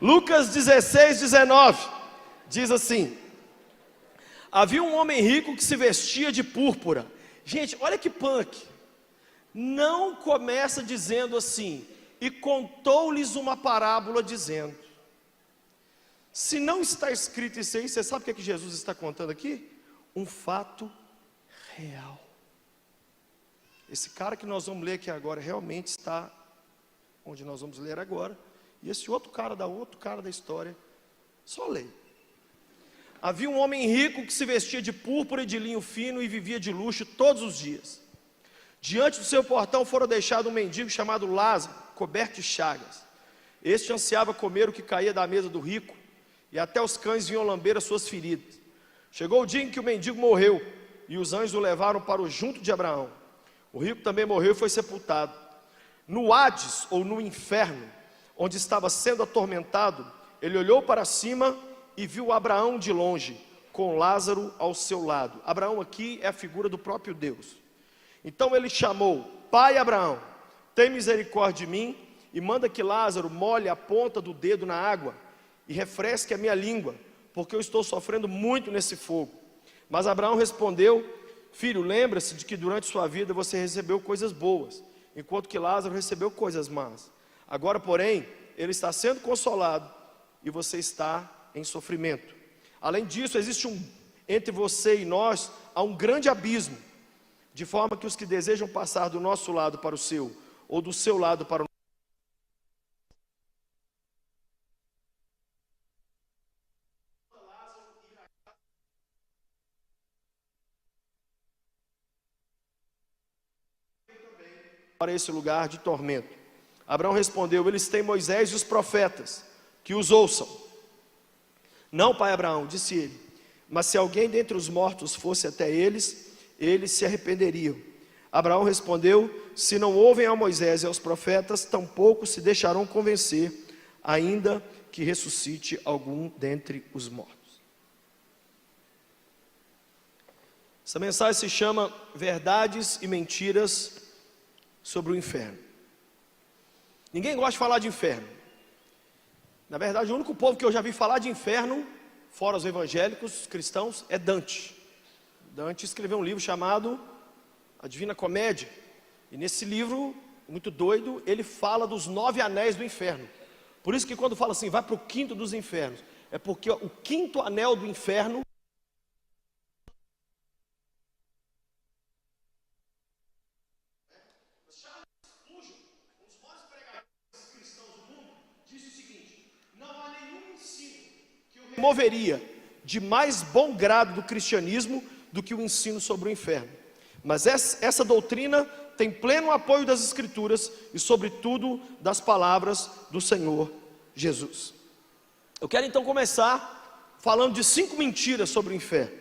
Lucas 16, 19, diz assim: havia um homem rico que se vestia de púrpura. Gente, olha que punk. Não começa dizendo assim: e contou-lhes uma parábola dizendo. Se não está escrito isso aí, você sabe o que é que Jesus está contando aqui? Um fato real. Esse cara que nós vamos ler aqui agora realmente está onde nós vamos ler agora. E esse outro cara da história, só lê. Havia um homem rico que se vestia de púrpura e de linho fino e vivia de luxo todos os dias. Diante do seu portão fora deixado um mendigo chamado Lázaro, coberto de chagas. Este ansiava comer o que caía da mesa do rico, e até os cães vinham lamber as suas feridas. Chegou o dia em que o mendigo morreu, e os anjos o levaram para o junto de Abraão. O rico também morreu e foi sepultado. No Hades, ou no inferno, onde estava sendo atormentado, ele olhou para cima e viu Abraão de longe, com Lázaro ao seu lado. Abraão aqui é a figura do próprio Deus. Então ele chamou: Pai Abraão, tem misericórdia de mim e manda que Lázaro molhe a ponta do dedo na água e refresque a minha língua, porque eu estou sofrendo muito nesse fogo. Mas Abraão respondeu: filho, lembra-se de que durante sua vida você recebeu coisas boas, enquanto que Lázaro recebeu coisas más. Agora, porém, ele está sendo consolado e você está em sofrimento. Além disso, existe entre você e nós há um grande abismo, de forma que os que desejam passar do nosso lado para o seu, ou do seu lado para o para esse lugar de tormento. Abraão respondeu: eles têm Moisés e os profetas, que os ouçam. Não, pai Abraão, disse ele, mas se alguém dentre os mortos fosse até eles, eles se arrependeriam. Abraão respondeu: se não ouvem a Moisés e aos profetas, tampouco se deixarão convencer, ainda que ressuscite algum dentre os mortos. Essa mensagem se chama Verdades e Mentiras sobre o Inferno. Ninguém gosta de falar de inferno. Na verdade, o único povo que eu já vi falar de inferno, fora os evangélicos, os cristãos, é Dante. Dante escreveu um livro chamado A Divina Comédia. E nesse livro, muito doido, ele fala dos 9 anéis do inferno. Por isso que quando fala assim, vai para o quinto dos infernos, é porque o quinto anel do inferno moveria de mais bom grado do cristianismo do que o ensino sobre o inferno. Mas essa doutrina tem pleno apoio das Escrituras e sobretudo das palavras do Senhor Jesus. Eu quero então começar falando de 5 mentiras sobre o inferno.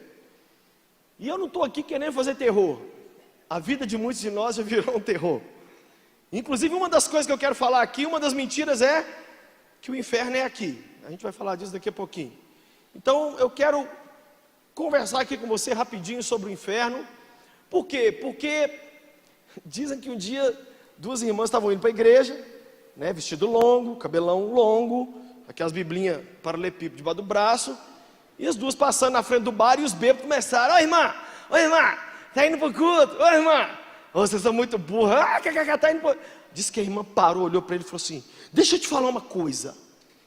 E eu não estou aqui querendo fazer terror. A vida de muitos de nós já virou um terror. Inclusive, uma das coisas que eu quero falar aqui, uma das mentiras é que o inferno é aqui. A gente vai falar disso daqui a pouquinho. Então eu quero conversar aqui com você rapidinho sobre o inferno. Por quê? Porque dizem que um dia 2 irmãs estavam indo para a igreja, né, vestido longo, cabelão longo, aquelas biblinhas paralelepípedo debaixo do braço, e as duas passando na frente do bar e os bêbados começaram: ô irmã, tá indo para o culto, ô irmã, vocês são muito burros, tá indo pro... Diz que a irmã parou, olhou para ele e falou assim: deixa eu te falar uma coisa,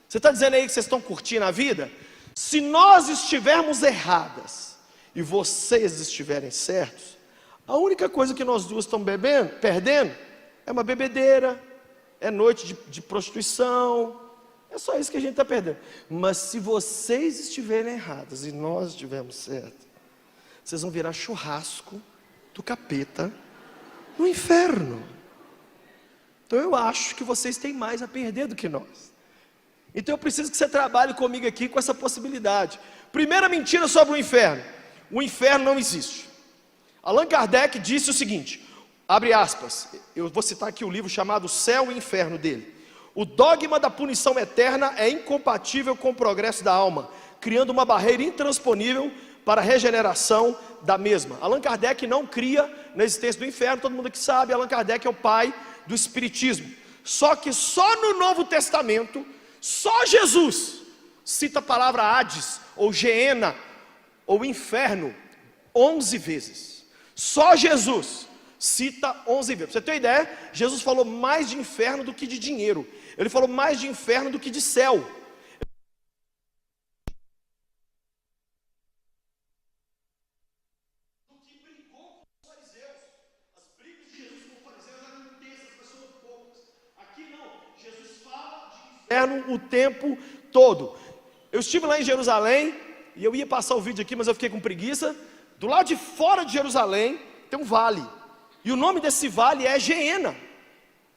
você está dizendo aí que vocês estão curtindo a vida? Se nós estivermos erradas e vocês estiverem certos, a única coisa que nós duas estamos perdendo, é uma bebedeira, é noite de prostituição, é só isso que a gente está perdendo. Mas se vocês estiverem erradas e nós estivermos certos, vocês vão virar churrasco do capeta no inferno. Então eu acho que vocês têm mais a perder do que nós. Então eu preciso que você trabalhe comigo aqui com essa possibilidade. Primeira mentira sobre o inferno: o inferno não existe. Allan Kardec disse o seguinte, abre aspas, eu vou citar aqui o livro chamado Céu e Inferno dele: o dogma da punição eterna é incompatível com o progresso da alma, criando uma barreira intransponível para a regeneração da mesma. Allan Kardec não cria na existência do inferno, todo mundo aqui sabe, Allan Kardec é o pai do espiritismo. Só que só no Novo Testamento Só Jesus cita a palavra Hades, ou Geena, ou inferno, 11 vezes. Só Jesus cita 11 vezes. Pra você ter uma ideia, Jesus falou mais de inferno do que de dinheiro. Ele falou mais de inferno do que de céu. O tempo todo. Eu estive lá em Jerusalém, e eu ia passar o vídeo aqui, mas eu fiquei com preguiça. Do lado de fora de Jerusalém tem um vale, e o nome desse vale é Geena.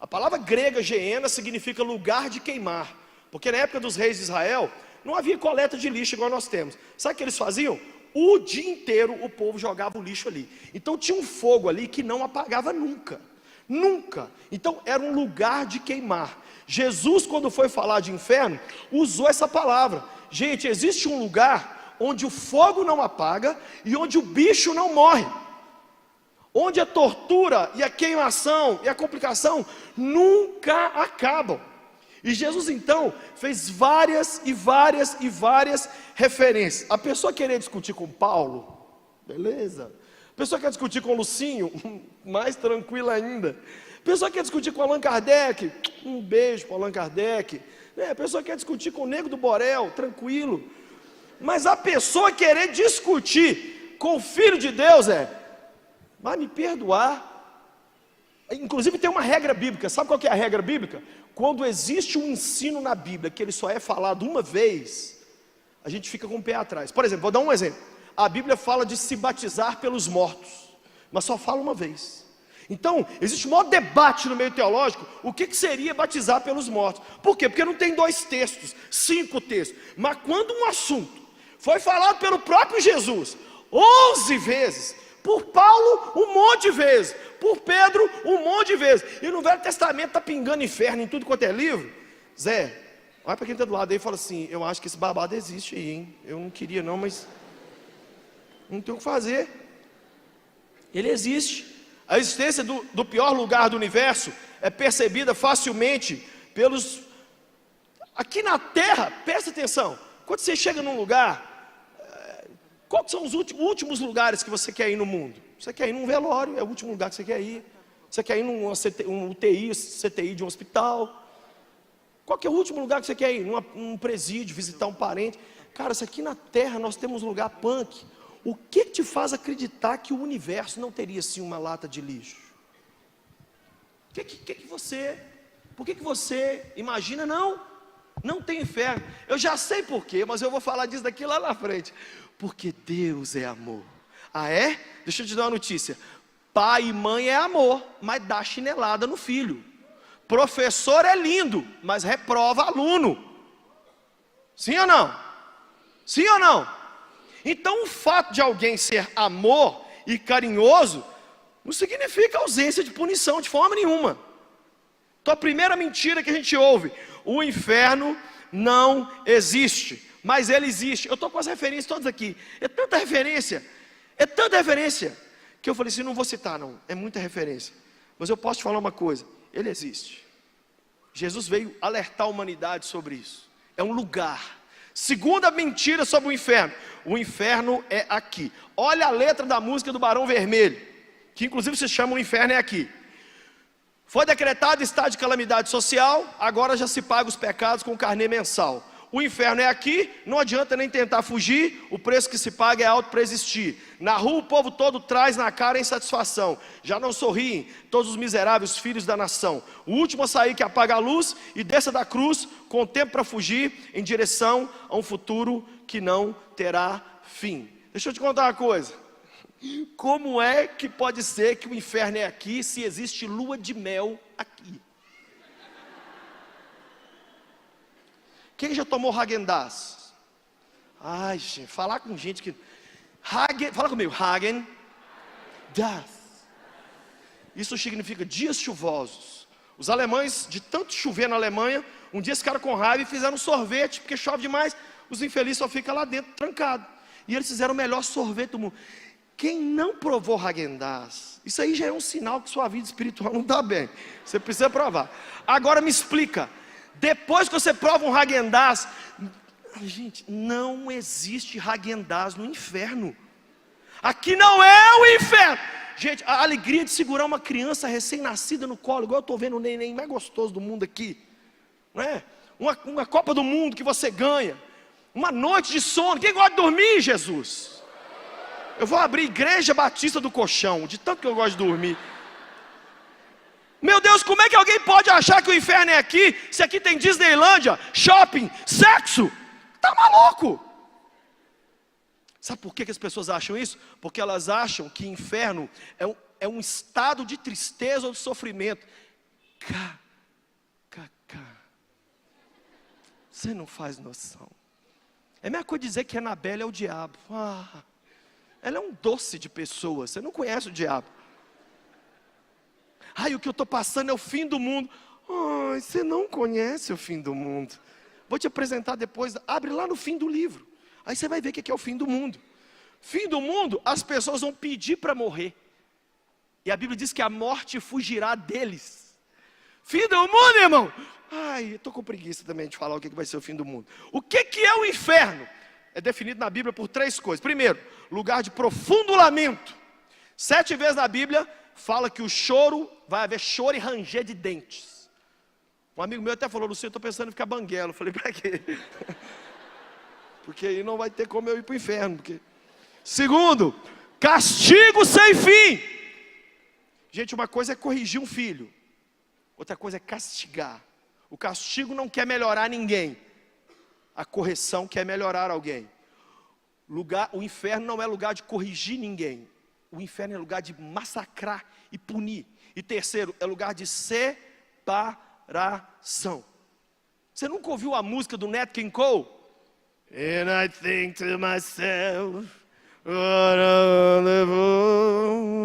A palavra grega Geena significa lugar de queimar, porque na época dos reis de Israel não havia coleta de lixo igual nós temos. Sabe o que eles faziam? O dia inteiro o povo jogava o lixo ali. Então tinha um fogo ali que não apagava nunca. Nunca. Então era um lugar de queimar. Jesus, quando foi falar de inferno, usou essa palavra. Gente, existe um lugar onde o fogo não apaga e onde o bicho não morre, onde a tortura e a queimação e a complicação nunca acabam. E Jesus então fez várias referências. A pessoa querer discutir com Paulo, beleza. A pessoa quer discutir com Lucinho, mais tranquilo ainda. A pessoa quer discutir com Allan Kardec, um beijo para Allan Kardec. A pessoa quer discutir com o Nego do Borel, tranquilo. Mas a pessoa querer discutir com o Filho de Deus vai me perdoar. Inclusive tem uma regra bíblica. Sabe qual que é a regra bíblica? Quando existe um ensino na Bíblia que ele só é falado uma vez, a gente fica com o pé atrás. Por exemplo, vou dar um exemplo. A Bíblia fala de se batizar pelos mortos, mas só fala uma vez. Então, existe um maior debate no meio teológico, o que seria batizar pelos mortos. Por quê? Porque não tem 2 textos, 5 textos. Mas quando um assunto foi falado pelo próprio Jesus 11 vezes, por Paulo um monte de vezes, por Pedro um monte de vezes, e no Velho Testamento está pingando inferno em tudo quanto é livro. Zé, olha para quem está do lado aí e fala assim: eu acho que esse babado existe aí, hein? Eu não queria não, mas não tem o que fazer. Ele existe. A existência do pior lugar do universo é percebida facilmente pelos... Aqui na Terra, presta atenção, quando você chega num lugar, quais são os últimos lugares que você quer ir no mundo? Você quer ir num velório, é o último lugar que você quer ir. Você quer ir num UTI, CTI de um hospital. Qual que é o último lugar que você quer ir? Num presídio, visitar um parente. Cara, isso aqui na Terra nós temos um lugar punk. O que te faz acreditar que o universo não teria assim uma lata de lixo? Por que você imagina? Não tem inferno. Eu já sei por quê, mas eu vou falar disso daqui lá na frente. Porque Deus é amor. Ah é? Deixa eu te dar uma notícia. Pai e mãe é amor, mas dá chinelada no filho. Professor é lindo, mas reprova aluno. Sim ou não? Sim ou não? Então o fato de alguém ser amor e carinhoso não significa ausência de punição de forma nenhuma. Então a primeira mentira que a gente ouve: o inferno não existe, mas ele existe. Eu estou com as referências todas aqui, é tanta referência, que eu falei assim, não vou citar não, é muita referência. Mas eu posso te falar uma coisa, ele existe. Jesus veio alertar a humanidade sobre isso. É um lugar. Segunda mentira sobre o inferno é aqui. Olha a letra da música do Barão Vermelho, que inclusive se chama O Inferno é Aqui. Foi decretado estado de calamidade social, agora já se paga os pecados com carnê mensal. O inferno é aqui, não adianta nem tentar fugir, o preço que se paga é alto para existir. Na rua o povo todo traz na cara a insatisfação, já não sorriem todos os miseráveis filhos da nação. O último a sair que apaga a luz e desça da cruz, com tempo para fugir, em direção a um futuro que não terá fim. Deixa eu te contar uma coisa. Como é que pode ser que o inferno é aqui, se existe lua de mel aqui? Quem já tomou Häagen-Dazs? Ai, gente, falar com gente que... fala comigo, Häagen-Dazs. Isso significa dias chuvosos. Os alemães, de tanto chover na Alemanha, um dia ficaram com raiva e fizeram sorvete, porque chove demais, os infelizes só ficam lá dentro, trancados. E eles fizeram o melhor sorvete do mundo. Quem não provou Häagen-Dazs, isso aí já é um sinal que sua vida espiritual não está bem. Você precisa provar. Agora me explica, Depois que você prova um Häagen-Dazs, gente, não existe Häagen-Dazs no inferno. Aqui não é o inferno. Gente, a alegria de segurar uma criança recém-nascida no colo, igual eu estou vendo o neném mais gostoso do mundo aqui, não é? Uma Copa do Mundo que você ganha, uma noite de sono. Quem gosta de dormir, Jesus? Eu vou abrir Igreja Batista do Colchão, de tanto que eu gosto de dormir. Meu Deus, como é que alguém pode achar que o inferno é aqui, se aqui tem Disneylândia, shopping, sexo? Tá maluco? Sabe por que as pessoas acham isso? Porque elas acham que inferno é um estado de tristeza ou de sofrimento. Você não faz noção. É a mesma coisa dizer que Anabelle é o diabo. Ela é um doce de pessoa, você não conhece o diabo. O que eu estou passando é o fim do mundo. Você não conhece o fim do mundo. Vou te apresentar depois, abre lá no fim do livro. Aí você vai ver o que é o fim do mundo. Fim do mundo, as pessoas vão pedir para morrer. E a Bíblia diz que a morte fugirá deles. Fim do mundo, irmão. Eu estou com preguiça também de falar o que vai ser o fim do mundo. O que é o inferno? É definido na Bíblia por 3 coisas. Primeiro, lugar de profundo lamento. 7 vezes na Bíblia fala que o choro, vai haver choro e ranger de dentes. Um amigo meu até falou: Luciano, eu estou pensando em ficar banguelo. Eu falei: para quê? Porque aí não vai ter como eu ir para o inferno. Segundo, castigo sem fim. Gente, uma coisa é corrigir um filho, outra coisa é castigar. O castigo não quer melhorar ninguém, a correção quer melhorar alguém. O inferno não é lugar de corrigir ninguém, o inferno é lugar de massacrar e punir. E terceiro, é lugar de separação. Você nunca ouviu a música do Nat King Cole? And I think to myself, what a wonderful.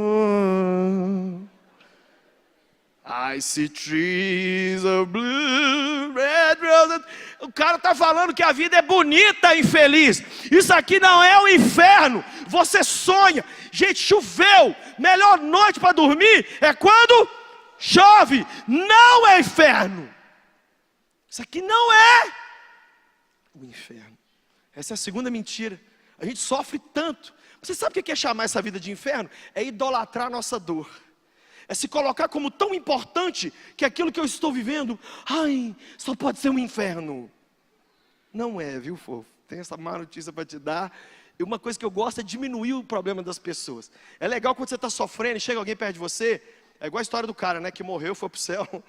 I see trees of blue, red roses. O cara está falando que a vida é bonita e feliz. Isso aqui não é o inferno. Você sonha. Gente, choveu. Melhor noite para dormir é quando chove. Não é inferno. Isso aqui não é o inferno. Essa é a segunda mentira. A gente sofre tanto. Você sabe o que é chamar essa vida de inferno? É idolatrar a nossa dor. É se colocar como tão importante que aquilo que eu estou vivendo, só pode ser um inferno. Não é, viu, fofo? Tem essa má notícia para te dar. E uma coisa que eu gosto é diminuir o problema das pessoas. É legal quando você está sofrendo e chega alguém perto de você. É igual a história do cara, né, que morreu, foi para o céu.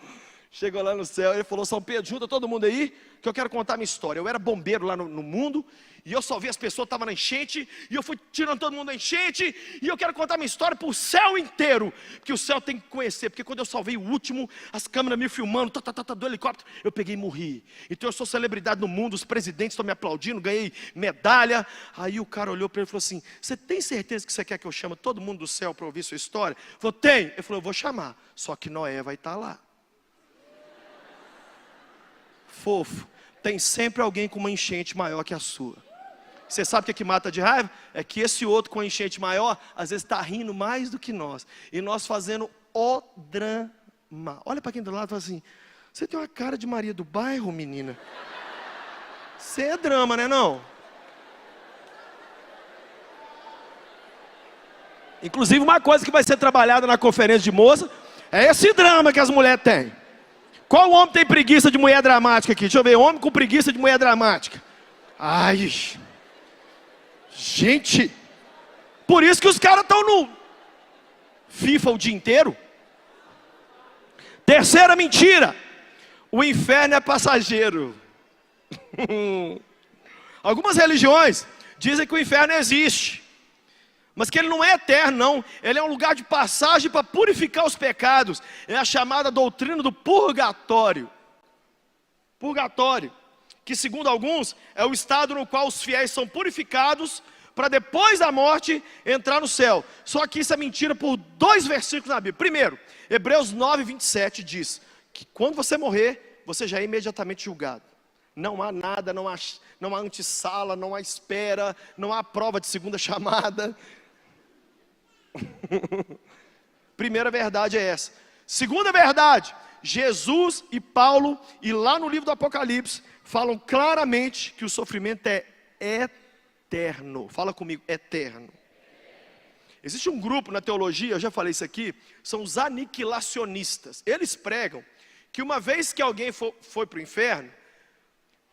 Chegou lá no céu, ele falou: São Pedro, junta todo mundo aí, que eu quero contar a minha história. Eu era bombeiro lá no mundo, e eu só vi as pessoas estavam na enchente, e eu fui tirando todo mundo da enchente, e eu quero contar a minha história para o céu inteiro, porque o céu tem que conhecer, porque quando eu salvei o último, as câmeras me filmando, do helicóptero, eu peguei e morri. Então eu sou celebridade no mundo, os presidentes estão me aplaudindo, ganhei medalha. Aí o cara olhou para ele e falou assim: Você tem certeza que você quer que eu chame todo mundo do céu para ouvir sua história? Ele falou: Tem. Ele falou: Eu vou chamar, só que Noé vai estar lá. Fofo, tem sempre alguém com uma enchente maior que a sua. Você sabe o que mata de raiva? É que esse outro com a enchente maior, às vezes está rindo mais do que nós. E nós fazendo o drama. Olha para quem do lado e fala assim: Você tem uma cara de Maria do Bairro, menina. Você é drama, né não? Inclusive uma coisa que vai ser trabalhada na conferência de moça é esse drama que as mulheres têm. Qual homem tem preguiça de mulher dramática aqui? Deixa eu ver, homem com preguiça de mulher dramática. Gente, por isso que os caras estão no FIFA o dia inteiro. Terceira mentira: o inferno é passageiro. Algumas religiões dizem que o inferno existe, mas que ele não é eterno, não. Ele é um lugar de passagem para purificar os pecados. É a chamada doutrina do purgatório. Purgatório, que segundo alguns, é o estado no qual os fiéis são purificados para depois da morte entrar no céu. Só que isso é mentira por 2 versículos na Bíblia. Primeiro, Hebreus 9, 27 diz que quando você morrer, você já é imediatamente julgado. Não há nada, não há antessala, não há espera, não há prova de segunda chamada. Primeira verdade é essa. Segunda verdade: Jesus e Paulo, e lá no livro do Apocalipse, falam claramente que o sofrimento é eterno. Fala comigo, eterno. Existe um grupo na teologia, eu já falei isso aqui, são os aniquilacionistas. Eles pregam que uma vez que alguém foi para o inferno,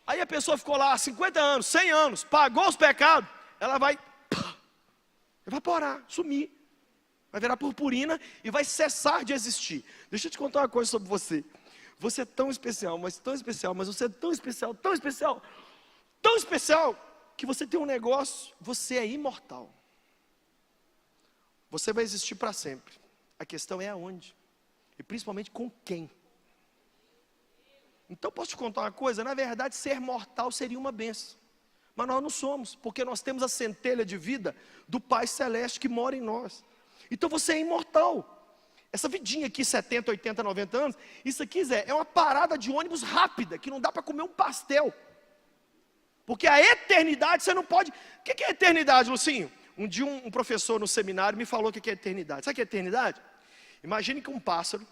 aí a pessoa ficou lá 50 anos, 100 anos, pagou os pecados, ela vai evaporar, sumir, vai virar purpurina e vai cessar de existir. Deixa eu te contar uma coisa sobre você. Você é tão especial, mas você é tão especial, tão especial, tão especial, que você tem um negócio, você é imortal. Você vai existir para sempre. A questão é aonde, e principalmente com quem. Então posso te contar uma coisa, na verdade ser mortal seria uma bênção, mas nós não somos, porque nós temos a centelha de vida do Pai Celeste que mora em nós. Então você é imortal. Essa vidinha aqui, 70, 80, 90 anos, isso aqui, Zé, é uma parada de ônibus rápida, que não dá para comer um pastel, porque a eternidade você não pode. O que é eternidade, Lucinho? Um dia um professor no seminário me falou o que é eternidade. Sabe o que é eternidade? Imagine que um pássaro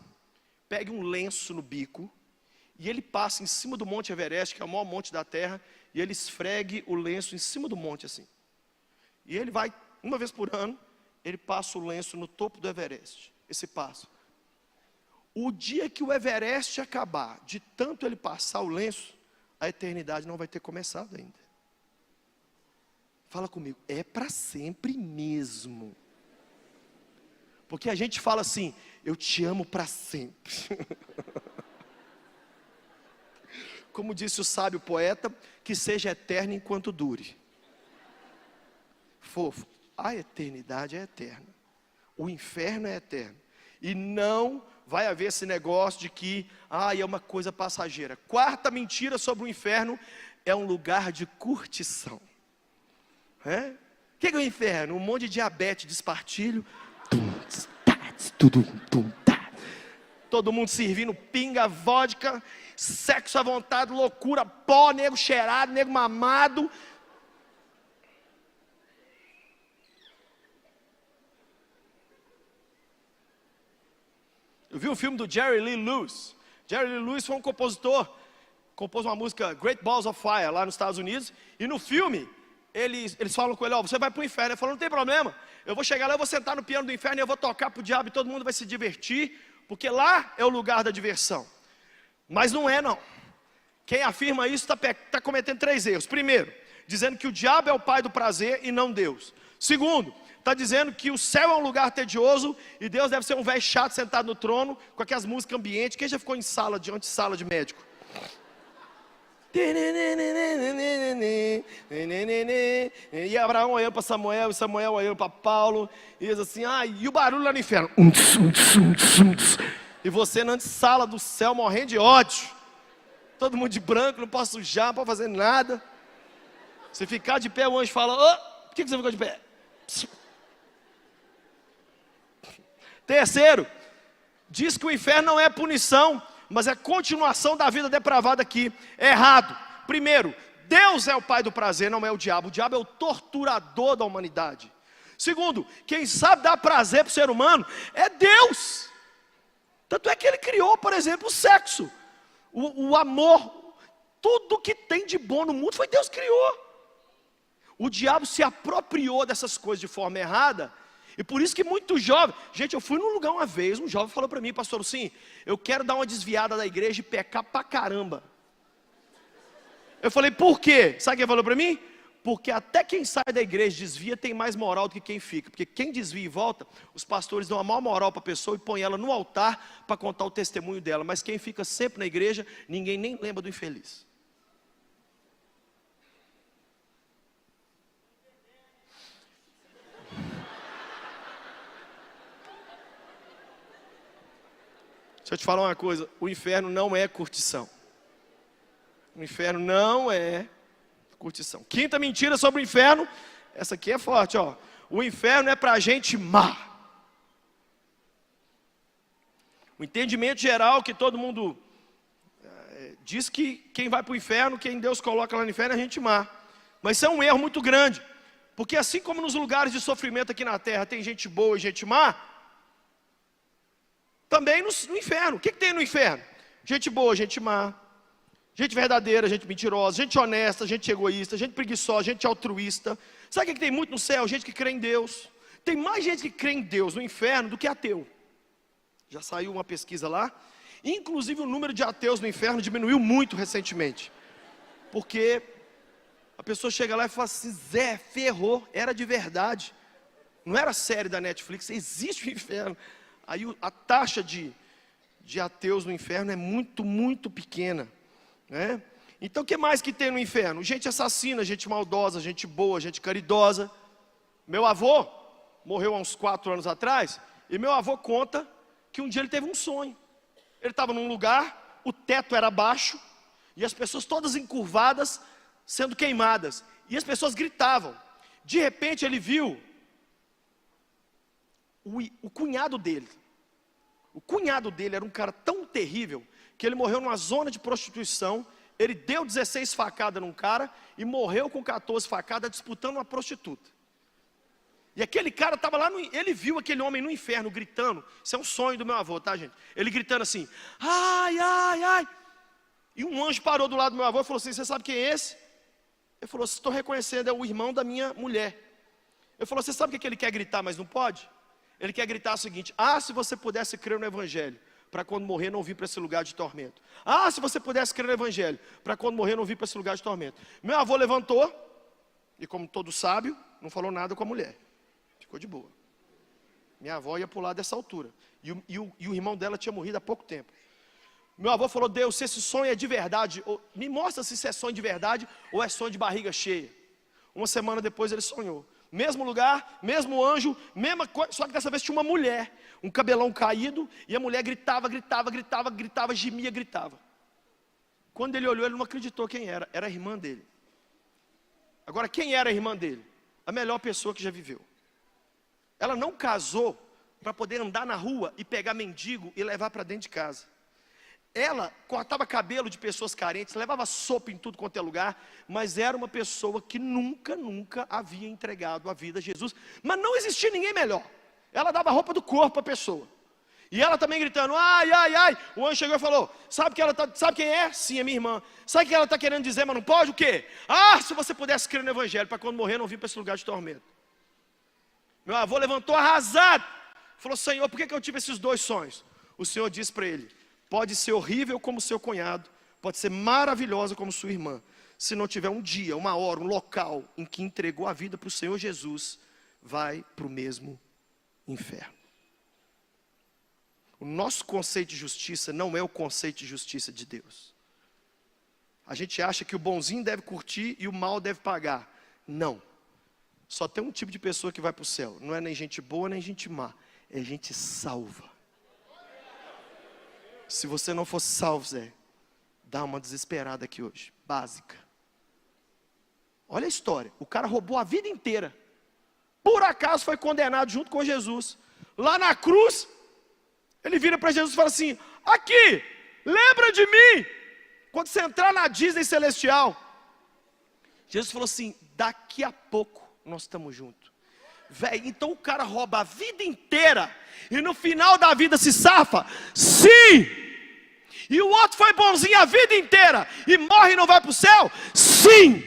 pegue um lenço no bico, e ele passa em cima do Monte Everest, que é o maior monte da Terra, e ele esfregue o lenço em cima do monte assim. E ele vai, uma vez por ano, ele passa o lenço no topo do Everest, esse pássaro. O dia que o Everest acabar, de tanto ele passar o lenço, a eternidade não vai ter começado ainda. Fala comigo, é para sempre mesmo. Porque a gente fala assim, eu te amo para sempre. Como disse o sábio poeta, que seja eterno enquanto dure. Fofo, a eternidade é eterna. O inferno é eterno. E não vai haver esse negócio de que, é uma coisa passageira. Quarta mentira sobre o inferno, é um lugar de curtição. O que é o inferno? Um monte de diabetes, despartilho. Todo mundo servindo pinga, vodka, sexo à vontade, loucura, pó, nego cheirado, nego mamado. Eu vi um filme do Jerry Lee Lewis. Jerry Lee Lewis foi um compositor, compôs uma música Great Balls of Fire lá nos Estados Unidos, e no filme eles falam com ele, você vai para o inferno. Ele falou, não tem problema, eu vou chegar lá, eu vou sentar no piano do inferno e eu vou tocar para o diabo e todo mundo vai se divertir, porque lá é o lugar da diversão. Mas não é não. Quem afirma isso está cometendo 3 erros. Primeiro, dizendo que o diabo é o pai do prazer e não Deus. Segundo, está dizendo que o céu é um lugar tedioso e Deus deve ser um velho chato sentado no trono com aquelas músicas ambientes. Quem já ficou em sala de médico? E Abraão olhando para Samuel, e Samuel olhando para Paulo, e diz assim, e o barulho lá no inferno, e você na sala do céu morrendo de ódio, todo mundo de branco, não pode sujar, não pode fazer nada. Se ficar de pé, o anjo fala, por que você ficou de pé? Terceiro, diz que o inferno não é punição, mas é continuação da vida depravada aqui. É errado. Primeiro, Deus é o pai do prazer, não é o diabo. O diabo é o torturador da humanidade. Segundo, quem sabe dar prazer para o ser humano é Deus. Tanto é que ele criou, por exemplo, o sexo, o amor, tudo que tem de bom no mundo foi Deus que criou. O diabo se apropriou dessas coisas de forma errada. E por isso que muito jovem, gente, eu fui num lugar uma vez, um jovem falou para mim, pastor Lucim, eu quero dar uma desviada da igreja e pecar pra caramba. Eu falei, por quê? Sabe quem falou para mim? Porque até quem sai da igreja desvia tem mais moral do que quem fica. Porque quem desvia e volta, os pastores dão a maior moral para a pessoa e põem ela no altar para contar o testemunho dela. Mas quem fica sempre na igreja, ninguém nem lembra do infeliz. Deixa eu te falar uma coisa, o inferno não é curtição. O inferno não é curtição. Quinta mentira sobre o inferno, essa aqui é forte, ó. O inferno é para gente má. O entendimento geral que todo mundo diz que quem vai para o inferno, quem Deus coloca lá no inferno é gente má. Mas isso é um erro muito grande. Porque assim como nos lugares de sofrimento aqui na terra tem gente boa e gente má, também no inferno. O que tem no inferno? Gente boa, gente má, gente verdadeira, gente mentirosa, gente honesta, gente egoísta, gente preguiçosa, gente altruísta. Sabe o que tem muito no céu? Gente que crê em Deus. Tem mais gente que crê em Deus no inferno do que ateu. Já saiu uma pesquisa lá. Inclusive o número de ateus no inferno diminuiu muito recentemente. Porque a pessoa chega lá e fala assim: Zé, ferrou, era de verdade. Não era série da Netflix, existe o inferno. Aí a taxa de ateus no inferno é muito, muito pequena, né? Então o que mais que tem no inferno? Gente assassina, gente maldosa, gente boa, gente caridosa. Meu avô morreu há uns 4 anos atrás, e meu avô conta que um dia ele teve um sonho. Ele estava num lugar, o teto era baixo, e as pessoas todas encurvadas, sendo queimadas, e as pessoas gritavam. De repente ele viu o cunhado dele. O cunhado dele era um cara tão terrível, que ele morreu numa zona de prostituição. Ele deu 16 facadas num cara, e morreu com 14 facadas, disputando uma prostituta. E aquele cara estava lá, ele viu aquele homem no inferno gritando. Isso é um sonho do meu avô, tá, gente? Ele gritando assim: ai, ai, ai. E um anjo parou do lado do meu avô e falou assim: você sabe quem é esse? Ele falou: estou reconhecendo, é o irmão da minha mulher. Ele falou: você sabe o que ele quer gritar, mas não pode? Ele quer gritar o seguinte: ah, se você pudesse crer no Evangelho, para quando morrer não vir para esse lugar de tormento. Ah, se você pudesse crer no Evangelho, para quando morrer não vir para esse lugar de tormento. Meu avô levantou, e como todo sábio, não falou nada com a mulher. Ficou de boa. Minha avó ia pular dessa altura. E o irmão dela tinha morrido há pouco tempo. Meu avô falou: Deus, se esse sonho é de verdade, me mostra se isso é sonho de verdade ou é sonho de barriga cheia. Uma semana depois ele sonhou. Mesmo lugar, mesmo anjo, mesma coisa, só que dessa vez tinha uma mulher, um cabelão caído, e a mulher gritava, gemia, gritava. Quando ele olhou, ele não acreditou quem era a irmã dele. Agora, quem era a irmã dele? A melhor pessoa que já viveu. Ela não casou para poder andar na rua e pegar mendigo e levar para dentro de casa. Ela cortava cabelo de pessoas carentes, levava sopa em tudo quanto é lugar, mas era uma pessoa que nunca havia entregado a vida a Jesus. Mas não existia ninguém melhor. Ela dava a roupa do corpo à pessoa. E ela também gritando: ai, ai, ai. O anjo chegou e falou: sabe quem é? Sim, é minha irmã. Sabe o que ela está querendo dizer, mas não pode? O quê? Ah, se você pudesse crer no Evangelho, para quando morrer não vir para esse lugar de tormento. Meu avô levantou arrasado. Falou: Senhor, por que eu tive esses 2 sonhos? O Senhor disse para ele: pode ser horrível como seu cunhado, pode ser maravilhosa como sua irmã. Se não tiver um dia, uma hora, um local em que entregou a vida para o Senhor Jesus, vai para o mesmo inferno. O nosso conceito de justiça não é o conceito de justiça de Deus. A gente acha que o bonzinho deve curtir e o mal deve pagar. Não. Só tem um tipo de pessoa que vai para o céu. Não é nem gente boa, nem gente má. É gente salva. Se você não for salvo, Zé, dá uma desesperada aqui hoje. Básica. Olha a história. O cara roubou a vida inteira. Por acaso foi condenado junto com Jesus. Lá na cruz, ele vira para Jesus e fala assim: aqui, lembra de mim quando você entrar na Disney Celestial. Jesus falou assim: daqui a pouco nós estamos juntos. Velho, então o cara rouba a vida inteira e no final da vida se safa? Sim! E o outro foi bonzinho a vida inteira e morre e não vai para o céu? Sim!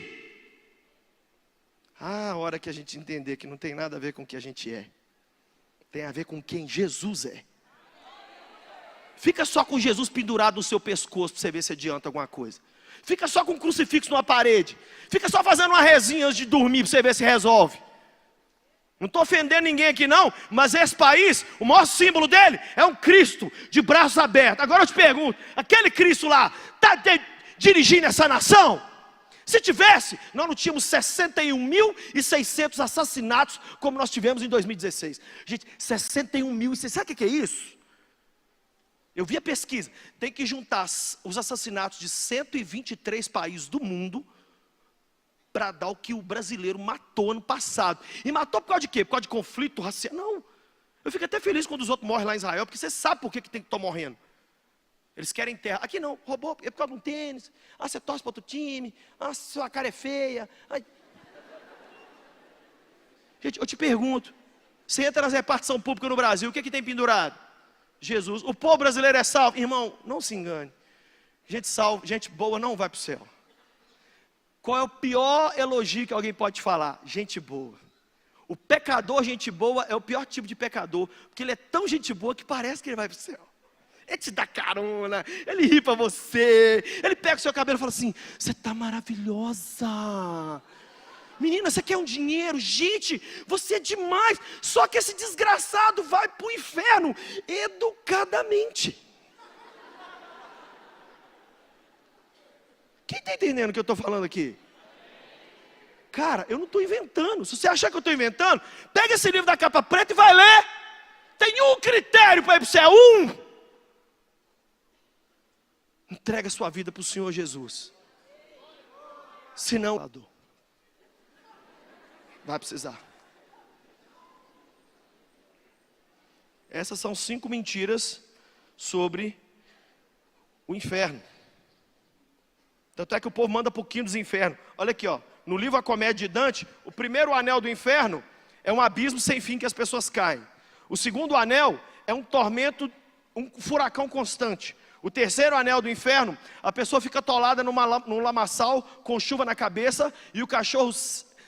Ah, a hora que a gente entender que não tem nada a ver com o que a gente é, tem a ver com quem Jesus é. Fica só com Jesus pendurado no seu pescoço para você ver se adianta alguma coisa. Fica só com um crucifixo numa parede. Fica só fazendo uma rezinha antes de dormir para você ver se resolve. Não estou ofendendo ninguém aqui não, mas esse país, o maior símbolo dele é um Cristo de braços abertos. Agora eu te pergunto, aquele Cristo lá está dirigindo essa nação? Se tivesse, nós não tínhamos 61.600 assassinatos como nós tivemos em 2016. Gente, 61.600, sabe o que é isso? Eu vi a pesquisa, tem que juntar os assassinatos de 123 países do mundo para dar o que o brasileiro matou ano passado. E matou por causa de quê? Por causa de conflito racial? Não. Eu fico até feliz quando os outros morrem lá em Israel, porque você sabe por que tem que estar morrendo. Eles querem terra. Aqui não, roubou, é por causa de um tênis. Ah, você torce para outro time. Ah, sua cara é feia. Ai. Gente, eu te pergunto, você entra nas repartição pública no Brasil, o que tem pendurado? Jesus. O povo brasileiro é salvo. Irmão, não se engane. Gente salva, gente boa não vai para o céu. Qual é o pior elogio que alguém pode te falar? Gente boa. O pecador, gente boa, é o pior tipo de pecador, porque ele é tão gente boa que parece que ele vai para o céu. Ele te dá carona, ele ri para você, ele pega o seu cabelo e fala assim: você está maravilhosa. Menina, você quer um dinheiro? Gente, você é demais. Só que esse desgraçado vai para o inferno educadamente. Quem está entendendo o que eu estou falando aqui? Cara, eu não estou inventando. Se você achar que eu estou inventando, pega esse livro da capa preta e vai ler. Tem um critério para ir para o céu, Entrega a sua vida para o Senhor Jesus. Senão, vai precisar. Essas são 5 mentiras sobre o inferno. Tanto é que o povo manda pouquinho dos infernos. Olha aqui, ó. No livro A Comédia de Dante, o primeiro anel do inferno é um abismo sem fim que as pessoas caem. O segundo anel é um tormento, um furacão constante. O terceiro anel do inferno, a pessoa fica atolada num lamaçal com chuva na cabeça e o cachorro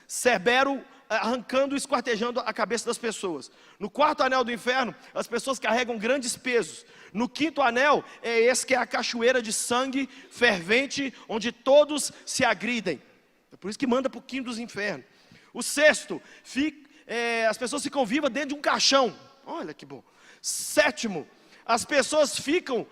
Cerbero arrancando e esquartejando a cabeça das pessoas. No quarto anel do inferno, as pessoas carregam grandes pesos. No quinto anel, é esse que é a cachoeira de sangue fervente, onde todos se agridem. É por isso que manda para o quinto dos infernos. O sexto, as pessoas ficam vivas dentro de um caixão. Olha que bom. Sétimo, as pessoas ficam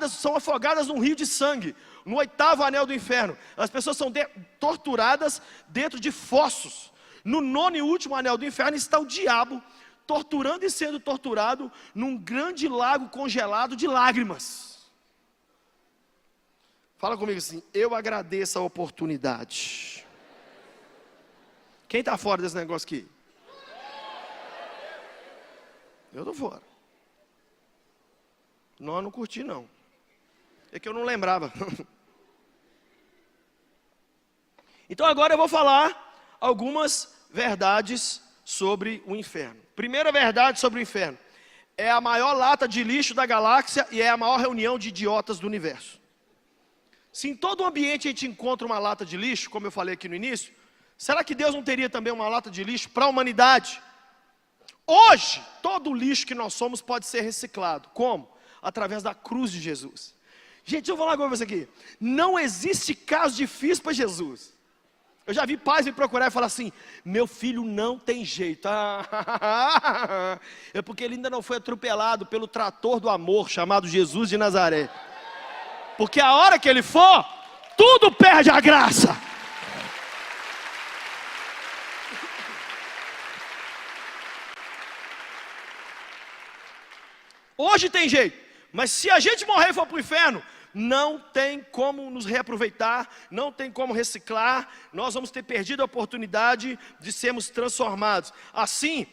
são afogadas num rio de sangue. No oitavo anel do inferno, as pessoas são torturadas dentro de fossos. No nono e último anel do inferno está o diabo, torturando e sendo torturado num grande lago congelado de lágrimas. Fala comigo assim: eu agradeço a oportunidade. Quem está fora desse negócio aqui? Eu estou fora. Não, eu não curti não. É que eu não lembrava. Então agora eu vou falar algumas verdades sobre o inferno. Primeira verdade sobre o inferno: é a maior lata de lixo da galáxia e é a maior reunião de idiotas do universo. Se em todo ambiente a gente encontra uma lata de lixo, como eu falei aqui no início, será que Deus não teria também uma lata de lixo para a humanidade? Hoje, todo o lixo que nós somos pode ser reciclado. Como? Através da cruz de Jesus. Gente, deixa eu falar uma coisa aqui. Não existe caso difícil para Jesus. Eu já vi pais me procurar e falar assim: meu filho não tem jeito. É porque ele ainda não foi atropelado pelo trator do amor chamado Jesus de Nazaré. Porque a hora que ele for, tudo perde a graça. Hoje tem jeito, mas se a gente morrer e for para o inferno, não tem como nos reaproveitar, não tem como reciclar, nós vamos ter perdido a oportunidade de sermos transformados. Assim,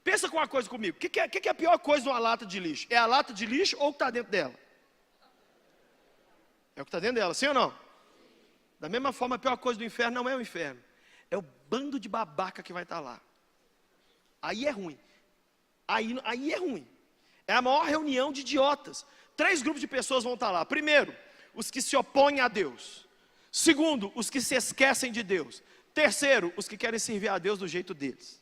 pensa com uma coisa comigo: o que é a pior coisa numa lata de lixo? É a lata de lixo ou o que está dentro dela? É o que está dentro dela, sim ou não? Da mesma forma, a pior coisa do inferno não é o inferno, é o bando de babaca que vai estar lá. Aí é ruim. Aí é ruim. É a maior reunião de idiotas. 3 grupos de pessoas vão estar lá. Primeiro, os que se opõem a Deus. Segundo, os que se esquecem de Deus. Terceiro, os que querem servir a Deus do jeito deles.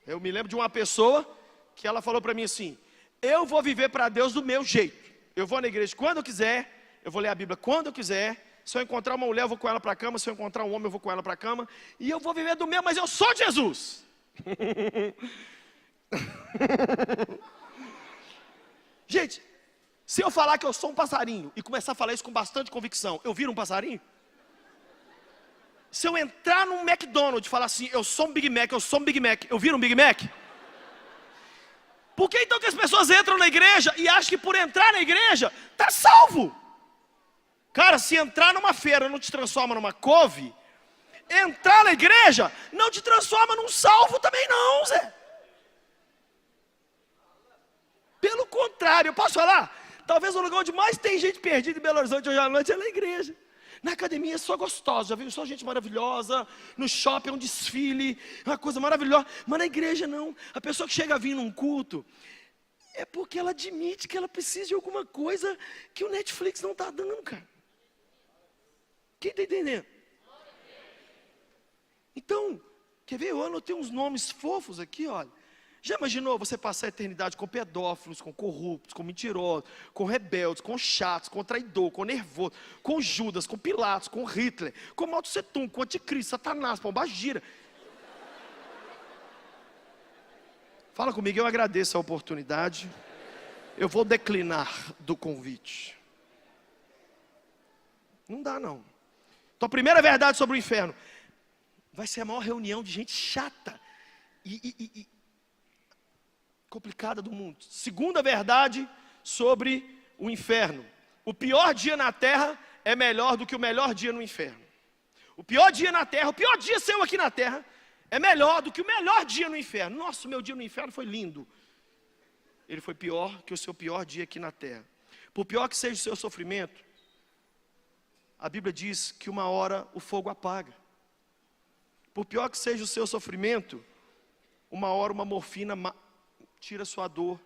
Eu me lembro de uma pessoa que ela falou para mim assim: eu vou viver para Deus do meu jeito. Eu vou na igreja quando eu quiser, eu vou ler a Bíblia quando eu quiser. Se eu encontrar uma mulher, eu vou com ela para a cama. Se eu encontrar um homem, eu vou com ela para a cama. E eu vou viver do meu, mas eu sou Jesus. Gente, se eu falar que eu sou um passarinho e começar a falar isso com bastante convicção, eu viro um passarinho? Se eu entrar num McDonald's e falar assim: eu sou um Big Mac, eu sou um Big Mac, eu viro um Big Mac? Por que então que as pessoas entram na igreja e acham que por entrar na igreja está salvo? Cara, se entrar numa feira não te transforma numa couve, entrar na igreja não te transforma num salvo também não, Zé. Pelo contrário, eu posso falar? Talvez o lugar onde mais tem gente perdida em Belo Horizonte hoje à noite é na igreja. Na academia é só gostosa, já viu? Só gente maravilhosa. No shopping é um desfile, uma coisa maravilhosa. Mas na igreja não. A pessoa que chega a vir num culto, é porque ela admite que ela precisa de alguma coisa que o Netflix não está dando, cara. Quem está entendendo? Então, quer ver? Eu anotei uns nomes fofos aqui, olha. Já imaginou você passar a eternidade com pedófilos, com corruptos, com mentirosos, com rebeldes, com chatos, com traidor, com nervoso, com Judas, com Pilatos, com Hitler, com Mao Tse Tung, com Anticristo, Satanás, Pombagira. Fala comigo, eu agradeço a oportunidade. Eu vou declinar do convite. Não dá não. Então a primeira verdade sobre o inferno. Vai ser a maior reunião de gente chata e complicada do mundo. Segunda verdade sobre o inferno. O pior dia na terra é melhor do que o melhor dia no inferno. O pior dia na terra, o pior dia seu aqui na terra é melhor do que o melhor dia no inferno. Nossa, o meu dia no inferno foi lindo. Ele foi pior que o seu pior dia aqui na terra. Por pior que seja o seu sofrimento, a Bíblia diz que uma hora o fogo apaga. Por pior que seja o seu sofrimento, uma hora uma morfina tira sua dor.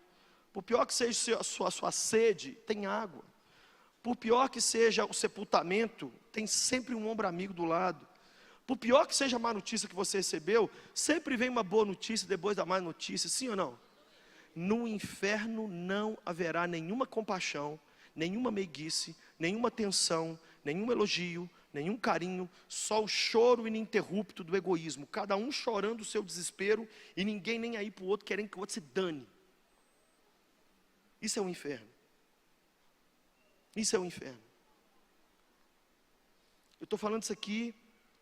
Por pior que seja a sua sede, tem água. Por pior que seja o sepultamento, tem sempre um ombro amigo do lado. Por pior que seja a má notícia que você recebeu, sempre vem uma boa notícia depois da má notícia, sim ou não? No inferno não haverá nenhuma compaixão, nenhuma meiguice, nenhuma atenção, nenhum elogio, nenhum carinho, só o choro ininterrupto do egoísmo, cada um chorando o seu desespero e ninguém nem aí para o outro, querendo que o outro se dane. Isso é o inferno. Isso é o inferno. Eu estou falando isso aqui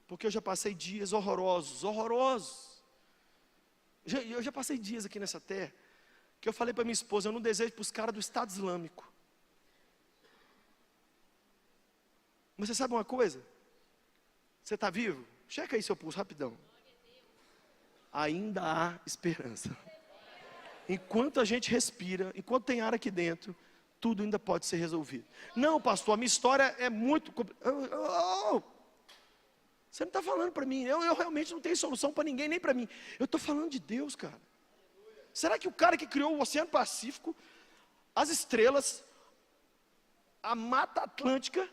porque eu já passei dias horrorosos. Eu já passei dias aqui nessa terra que eu falei para minha esposa, eu não desejo para os caras do Estado Islâmico. Mas você sabe uma coisa? Você está vivo? Checa aí seu pulso rapidão. Ainda há esperança. Enquanto a gente respira, enquanto tem ar aqui dentro, tudo ainda pode ser resolvido. Não, pastor, a minha história é muito... Você não está falando para mim. Eu realmente não tenho solução para ninguém, nem para mim. Eu estou falando de Deus, cara. Será que o cara que criou o Oceano Pacífico, as estrelas, a Mata Atlântica,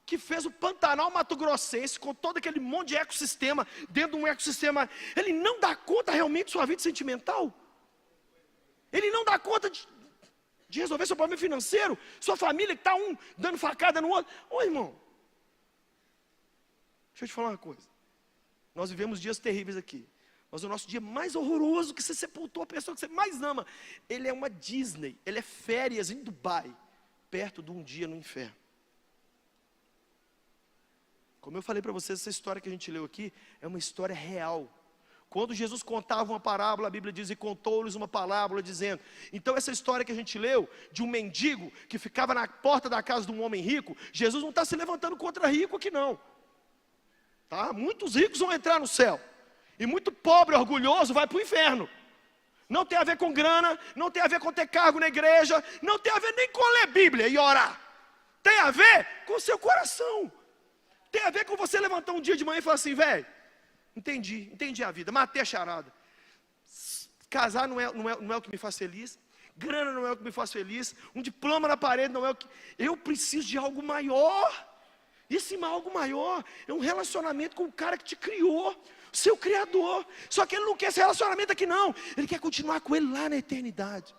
que fez o Pantanal Mato Grossense, com todo aquele monte de ecossistema, dentro de um ecossistema, ele não dá conta realmente de sua vida sentimental? Ele não dá conta de resolver seu problema financeiro? Sua família que está um dando facada no outro? Ô irmão, deixa eu te falar uma coisa. Nós vivemos dias terríveis aqui. Mas o nosso dia mais horroroso, que você sepultou a pessoa que você mais ama, ele é uma Disney, ele é férias em Dubai, perto de um dia no inferno. Como eu falei para vocês, essa história que a gente leu aqui é uma história real. Quando Jesus contava uma parábola, a Bíblia diz, e contou-lhes uma parábola, dizendo. Então essa história que a gente leu, de um mendigo que ficava na porta da casa de um homem rico, Jesus não está se levantando contra rico aqui não. Tá? Muitos ricos vão entrar no céu. E muito pobre, orgulhoso, vai para o inferno. Não tem a ver com grana, não tem a ver com ter cargo na igreja, não tem a ver nem com ler Bíblia e orar. Tem a ver com o seu coração. Tem a ver com você levantar um dia de manhã e falar assim, velho, entendi a vida, matei a charada. Casar não é o que me faz feliz, grana não é o que me faz feliz, um diploma na parede não é o que... Eu preciso de algo maior. Esse algo maior é um relacionamento com o cara que te criou, seu Criador. Só que ele não quer esse relacionamento aqui não, ele quer continuar com ele lá na eternidade.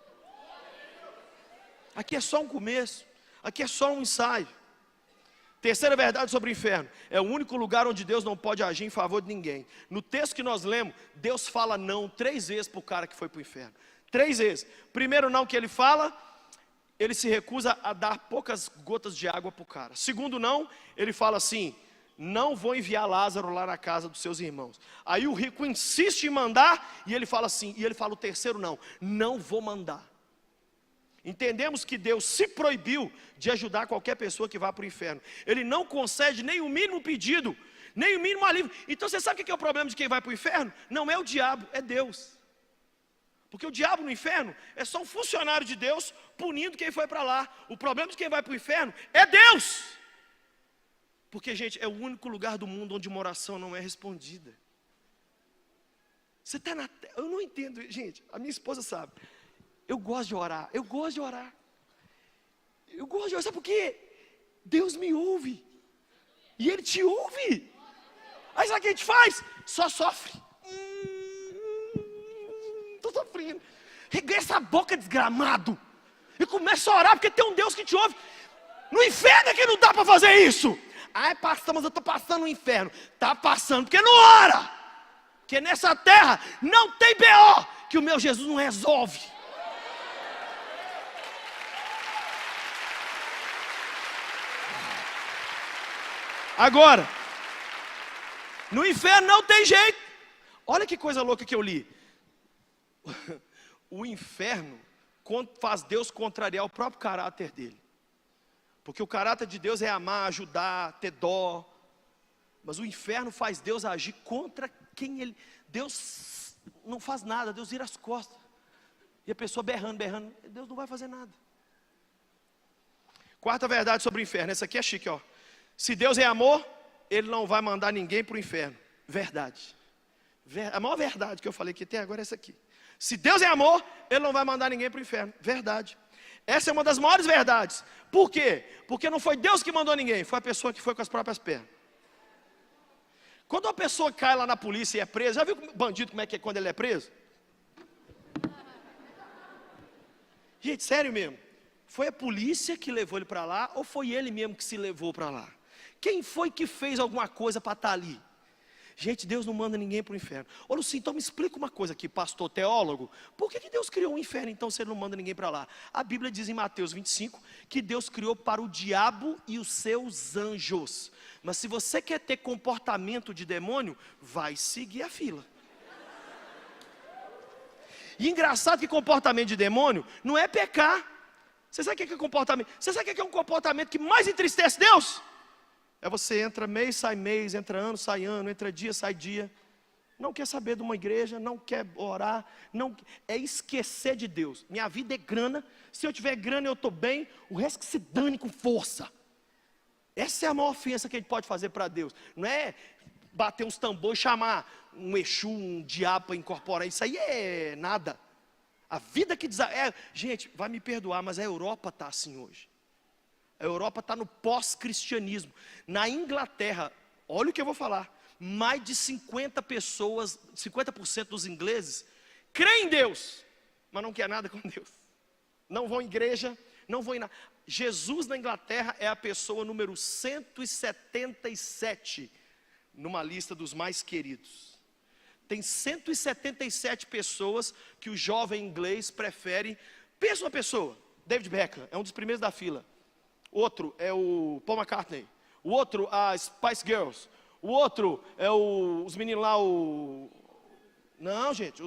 Aqui é só um começo, aqui é só um ensaio. Terceira verdade sobre o inferno, é o único lugar onde Deus não pode agir em favor de ninguém. No texto que nós lemos, Deus fala não 3 vezes para o cara que foi para o inferno. 3 vezes. Primeiro não que ele fala, ele se recusa a dar poucas gotas de água para o cara. Segundo não, ele fala assim, não vou enviar Lázaro lá na casa dos seus irmãos. Aí o rico insiste em mandar, e ele fala assim, e ele fala o terceiro não vou mandar. Entendemos que Deus se proibiu de ajudar qualquer pessoa que vá para o inferno. Ele não concede nem o mínimo pedido, nem o mínimo alívio. Então você sabe o que é o problema de quem vai para o inferno? Não é o diabo, é Deus. Porque o diabo no inferno é só um funcionário de Deus punindo quem foi para lá. O problema de quem vai para o inferno é Deus. Porque, gente, é o único lugar do mundo onde uma oração não é respondida. Você está na terra, eu não entendo, gente, a minha esposa sabe. Eu gosto de orar, eu gosto de orar. Eu gosto de orar, sabe por quê? Deus me ouve. E Ele te ouve. Aí sabe o que a gente faz? Só sofre. Estou sofrendo. Regressa a boca, desgramado. E começa a orar, porque tem um Deus que te ouve. No inferno é que não dá para fazer isso. Ai, pastor, mas eu estou passando no inferno. Está passando, porque não ora. Porque nessa terra não tem BO que o meu Jesus não resolve. Agora, no inferno não tem jeito. Olha que coisa louca que eu li. O inferno faz Deus contrariar o próprio caráter dele. Porque o caráter de Deus é amar, ajudar, ter dó. Mas o inferno faz Deus agir contra quem ele... Deus não faz nada, Deus vira as costas. E a pessoa berrando, Deus não vai fazer nada. Quarta verdade sobre o inferno, essa aqui é chique, ó. Se Deus é amor, Ele não vai mandar ninguém para o inferno. Verdade. A maior verdade que eu falei aqui até agora é essa aqui. Se Deus é amor, Ele não vai mandar ninguém para o inferno. Verdade. Essa é uma das maiores verdades. Por quê? Porque não foi Deus que mandou ninguém, foi a pessoa que foi com as próprias pernas. Quando uma pessoa cai lá na polícia e é presa, já viu o bandido como é que é quando ele é preso? Gente, sério mesmo. Foi a polícia que levou ele para lá ou foi ele mesmo que se levou para lá? Quem foi que fez alguma coisa para estar ali? Gente, Deus não manda ninguém para o inferno. Ô Lucinho, então me explica uma coisa aqui, pastor teólogo. Por que Deus criou o inferno então se Ele não manda ninguém para lá? A Bíblia diz em Mateus 25 que Deus criou para o diabo e os seus anjos. Mas se você quer ter comportamento de demônio, vai seguir a fila. E engraçado que comportamento de demônio não é pecar. Você sabe o que é comportamento? Você sabe o que é um comportamento que mais entristece Deus? É você entra mês, entra ano, sai ano, entra dia, sai dia. Não quer saber de uma igreja, não quer orar, não, é esquecer de Deus. Minha vida é grana, se eu tiver grana eu estou bem, o resto que se dane com força. Essa é a maior ofensa que a gente pode fazer para Deus. Não é bater uns tambores e chamar um Exu, um diabo para incorporar. Isso aí é nada. A vida que gente, vai me perdoar, mas a Europa está assim hoje. A Europa está no pós-cristianismo. Na Inglaterra, olha o que eu vou falar. Mais de 50% dos ingleses creem em Deus, mas não quer nada com Deus. Não vão à igreja, não vão em nada. Jesus na Inglaterra é a pessoa número 177 numa lista dos mais queridos. Tem 177 pessoas que o jovem inglês prefere. Pensa uma pessoa, David Beckham, é um dos primeiros da fila. Outro é o Paul McCartney. O outro, a Spice Girls. O outro é os meninos lá, Não, gente,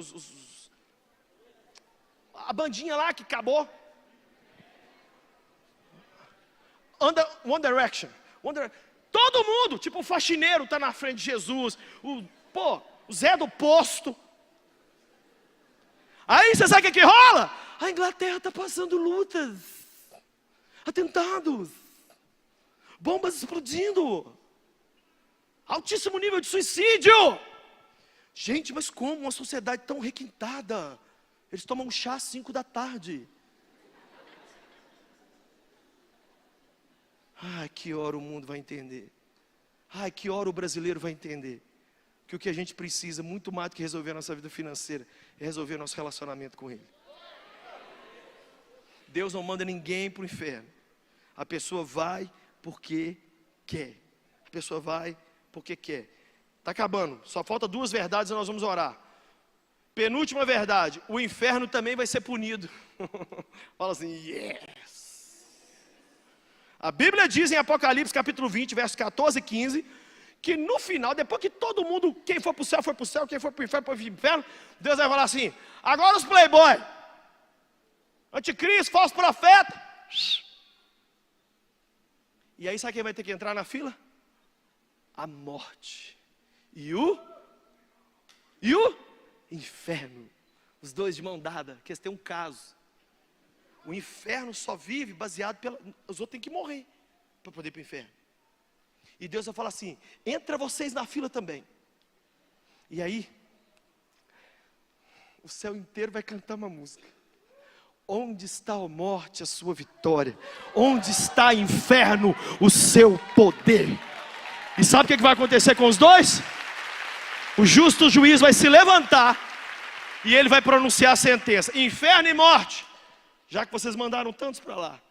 a bandinha lá que acabou. One Direction. Todo mundo, tipo o faxineiro está na frente de Jesus. O Zé do posto. Aí você sabe o que rola? A Inglaterra está passando lutas, atentados, bombas explodindo, altíssimo nível de suicídio. Gente, mas como uma sociedade tão requintada? Eles tomam um chá às 5 da tarde. Ai, que hora o mundo vai entender. Ai, que hora o brasileiro vai entender que o que a gente precisa, muito mais do que resolver a nossa vida financeira, é resolver o nosso relacionamento com Ele. Deus não manda ninguém para o inferno. A pessoa vai porque quer. A pessoa vai porque quer. Está acabando, só falta 2 verdades e nós vamos orar. Penúltima verdade, o inferno também vai ser punido. Fala assim, yes. A Bíblia diz em Apocalipse capítulo 20, versos 14 e 15, que no final, depois que todo mundo, quem for para o céu, foi para o céu, quem for para o inferno, foi para o inferno, Deus vai falar assim, agora os playboy, anticristo, falso profeta. E aí sabe quem vai ter que entrar na fila? A morte e o inferno. Os dois de mão dada, que eles têm um caso. O inferno só vive baseado os outros têm que morrer para poder ir para o inferno. E Deus vai falar assim: entra vocês na fila também. E aí, o céu inteiro vai cantar uma música. Onde está a morte, a sua vitória? Onde está, inferno, o seu poder? E sabe o que vai acontecer com os dois? O justo juiz vai se levantar e ele vai pronunciar a sentença: inferno e morte, já que vocês mandaram tantos para lá,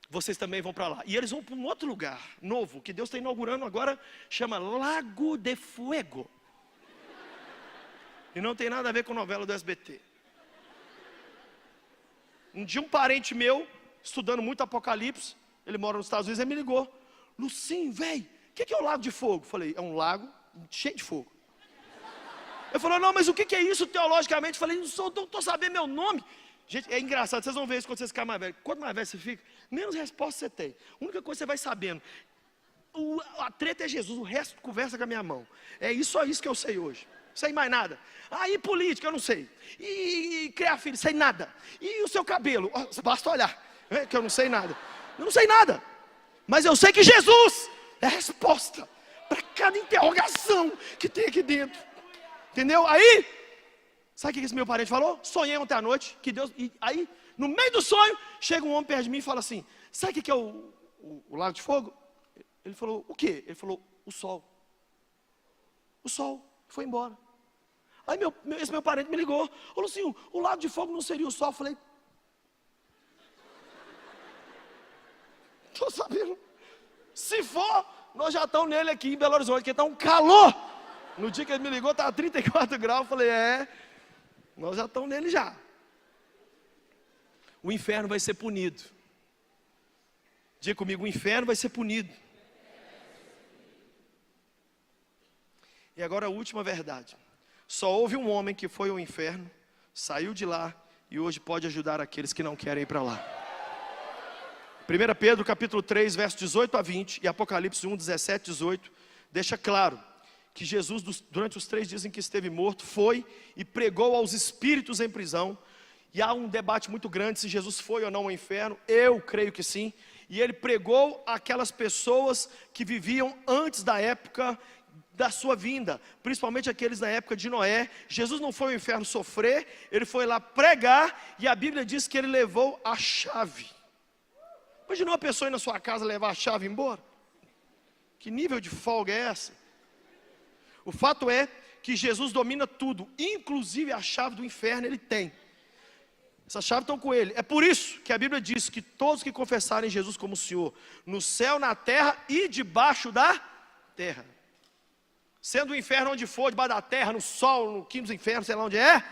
vocês também vão para lá. E eles vão para um outro lugar novo, que Deus está inaugurando agora, chama Lago de Fuego. E não tem nada a ver com novela do SBT. Um dia um parente meu, estudando muito Apocalipse, ele mora nos Estados Unidos, ele me ligou: Lucinho, velho, o que é o Lago de Fogo? Eu falei: é um lago cheio de fogo. Ele falou: não, mas o que é isso teologicamente? Eu falei: não estou sabendo meu nome. Gente, é engraçado, vocês vão ver isso quando vocês ficarem mais velhos. Quanto mais velho você fica, menos resposta você tem. A única coisa que você vai sabendo: a treta é Jesus, o resto conversa com a minha mão. É só isso que eu sei hoje. Não sei mais nada. E política, eu não sei. E criar filho, sei nada. E o seu cabelo? Basta olhar, que eu não sei nada. Eu não sei nada. Mas eu sei que Jesus é a resposta para cada interrogação que tem aqui dentro. Entendeu? Aí, sabe o que esse meu parente falou? Sonhei ontem à noite, que Deus... E aí, no meio do sonho, chega um homem perto de mim e fala assim: sabe o que é o Lago de Fogo? Ele falou: o quê? Ele falou: o sol. O sol foi embora. Aí esse meu parente me ligou: ô Lucinho, o Lago de Fogo não seria o sol? Eu falei: estou sabendo. Se for, nós já estamos nele aqui em Belo Horizonte, que está um calor. No dia que ele me ligou, estava 34 graus. Eu falei: nós já estamos nele já. O inferno vai ser punido. Diga comigo: o inferno vai ser punido. E agora a última verdade: só houve um homem que foi ao inferno, saiu de lá e hoje pode ajudar aqueles que não querem ir para lá. 1 Pedro capítulo 3, verso 18 a 20 e Apocalipse 1, 17, 18 deixa claro que Jesus, durante os 3 dias em que esteve morto, foi e pregou aos espíritos em prisão. E há um debate muito grande se Jesus foi ou não ao inferno. Eu creio que sim. E ele pregou àquelas pessoas que viviam antes da época da sua vinda, principalmente aqueles na época de Noé. Jesus não foi ao inferno sofrer, ele foi lá pregar, e a Bíblia diz que ele levou a chave. Imagina uma pessoa ir na sua casa levar a chave embora? Que nível de folga é essa? O fato é que Jesus domina tudo, inclusive a chave do inferno ele tem. Essas chaves estão com ele. É por isso que a Bíblia diz que todos que confessarem Jesus como Senhor, no céu, na terra e debaixo da terra, sendo o inferno onde for, debaixo da terra, no sol, no quinto dos infernos, sei lá onde é,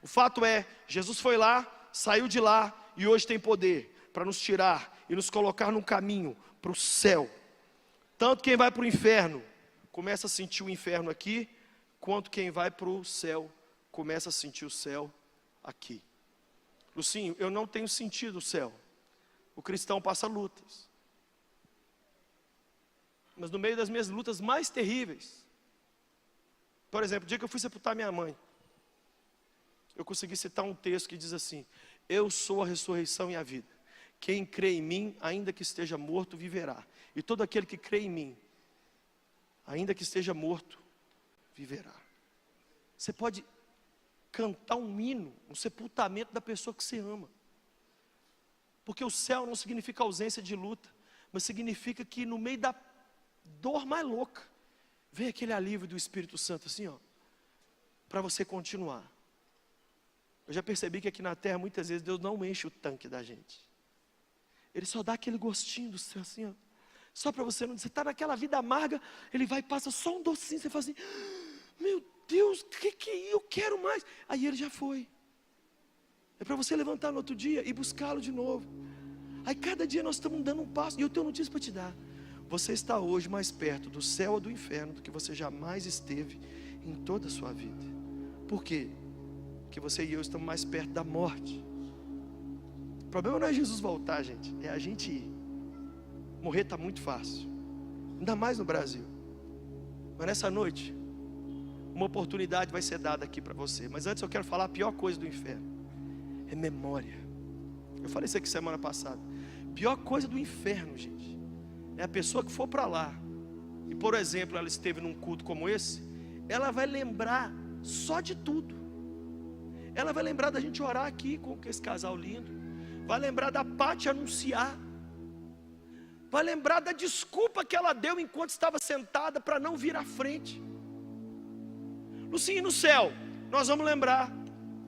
o fato é, Jesus foi lá, saiu de lá e hoje tem poder para nos tirar e nos colocar num caminho para o céu. Tanto quem vai para o inferno começa a sentir o inferno aqui, quanto quem vai para o céu começa a sentir o céu aqui. Lucinho, eu não tenho sentido o céu. O cristão passa lutas, mas no meio das minhas lutas mais terríveis, por exemplo, o dia que eu fui sepultar minha mãe, eu consegui citar um texto que diz assim: eu sou a ressurreição e a vida, quem crê em mim, ainda que esteja morto, viverá, e todo aquele que crê em mim, ainda que esteja morto, viverá. Você pode cantar um hino no sepultamento da pessoa que você ama, porque o céu não significa ausência de luta, mas significa que no meio da dor mais louca, vem aquele alívio do Espírito Santo assim, para você continuar. Eu já percebi que aqui na terra muitas vezes Deus não enche o tanque da gente, Ele só dá aquele gostinho do céu assim, só para você não, você está naquela vida amarga, Ele vai e passa só um docinho, você fala assim: meu Deus, o que é? Eu quero mais. Aí Ele já foi. É para você levantar no outro dia e buscá-lo de novo. Aí cada dia nós estamos dando um passo. E eu tenho notícia para te dar: você está hoje mais perto do céu ou do inferno do que você jamais esteve em toda a sua vida. Por quê? Porque você e eu estamos mais perto da morte. O problema não é Jesus voltar, gente, é a gente ir. Morrer está muito fácil, ainda mais no Brasil. Mas nessa noite, uma oportunidade vai ser dada aqui para você. Mas antes eu quero falar a pior coisa do inferno: é memória. Eu falei isso aqui semana passada. Pior coisa do inferno, gente, é a pessoa que for para lá e por exemplo, ela esteve num culto como esse, ela vai lembrar só de tudo. Ela vai lembrar da gente orar aqui com esse casal lindo, vai lembrar da Paty anunciar, vai lembrar da desculpa que ela deu enquanto estava sentada para não vir à frente. Lucinha, no céu, nós vamos lembrar,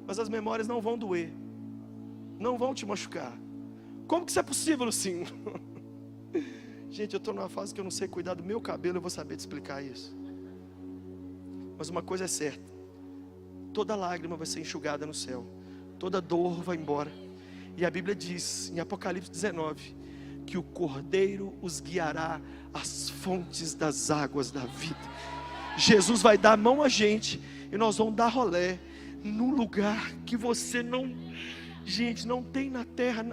mas as memórias não vão doer, não vão te machucar. Como que isso é possível, Lucinho? Gente, eu estou numa fase que eu não sei cuidar do meu cabelo, eu vou saber te explicar isso. Mas uma coisa é certa, toda lágrima vai ser enxugada no céu, toda dor vai embora. E a Bíblia diz, em Apocalipse 19, que o Cordeiro os guiará às fontes das águas da vida. Jesus vai dar a mão a gente, e nós vamos dar rolé, num lugar que você não... Gente, não tem na terra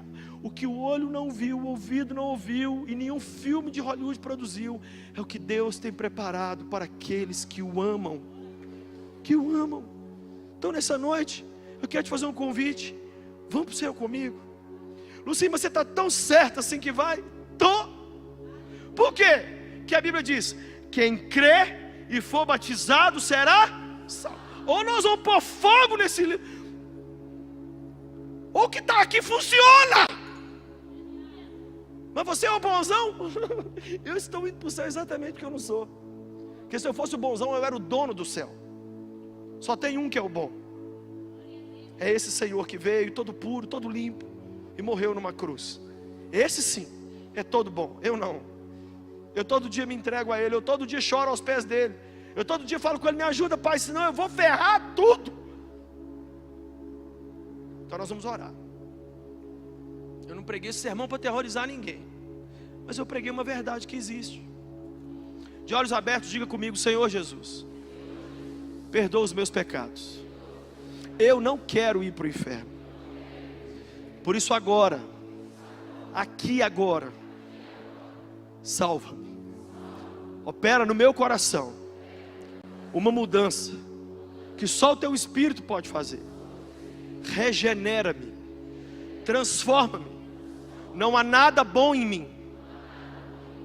o que o olho não viu, o ouvido não ouviu, e nenhum filme de Hollywood produziu. É o que Deus tem preparado para aqueles que o amam, que o amam. Então nessa noite, eu quero te fazer um convite. Vamos para o céu comigo. Lucinha, mas você está tão certa assim que vai? Tô. Por quê? Que a Bíblia diz, quem crê e for batizado será salvo. Ou nós vamos pôr fogo nesse livro, ou o que está aqui funciona. Mas você é o bonzão? Eu estou indo para o céu exatamente porque eu não sou. Porque se eu fosse o bonzão, eu era o dono do céu. Só tem um que é o bom. É esse Senhor que veio, todo puro, todo limpo, e morreu numa cruz. Esse sim, é todo bom. Eu não. Eu todo dia me entrego a Ele, eu todo dia choro aos pés dEle. Eu todo dia falo com Ele, me ajuda, Pai, senão eu vou ferrar tudo. Então nós vamos orar. Eu não preguei esse sermão para aterrorizar ninguém, mas eu preguei uma verdade que existe. De olhos abertos, diga comigo, Senhor Jesus, perdoa os meus pecados. Eu não quero ir para o inferno. Por isso agora, aqui agora, salva-me. Opera no meu coração uma mudança que só o Teu Espírito pode fazer. Regenera-me, transforma-me. Não há nada bom em mim,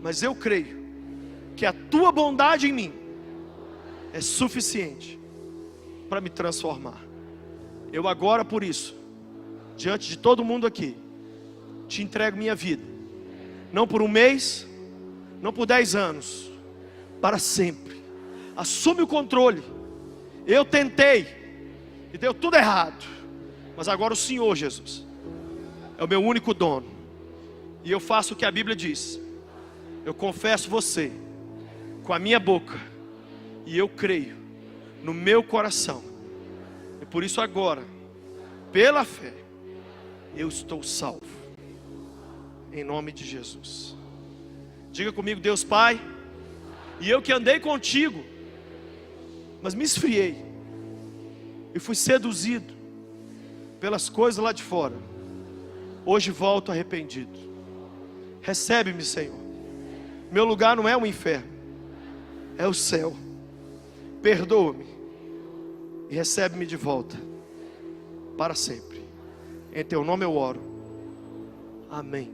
mas eu creio que a Tua bondade em mim é suficiente para me transformar. Eu agora, por isso, diante de todo mundo aqui, te entrego minha vida, não por um mês, não por 10 anos, para sempre. Assume o controle. Eu tentei e deu tudo errado, mas agora o Senhor Jesus é o meu único dono, e eu faço o que a Bíblia diz. Eu confesso você com a minha boca, e eu creio no meu coração, e por isso agora, pela fé, eu estou salvo, em nome de Jesus. Diga comigo, Deus Pai, e eu que andei contigo, mas me esfriei, e fui seduzido pelas coisas lá de fora, hoje volto arrependido. Recebe-me, Senhor. Meu lugar não é o inferno, é o céu. Perdoa-me e recebe-me de volta para sempre. Em Teu nome eu oro. Amém.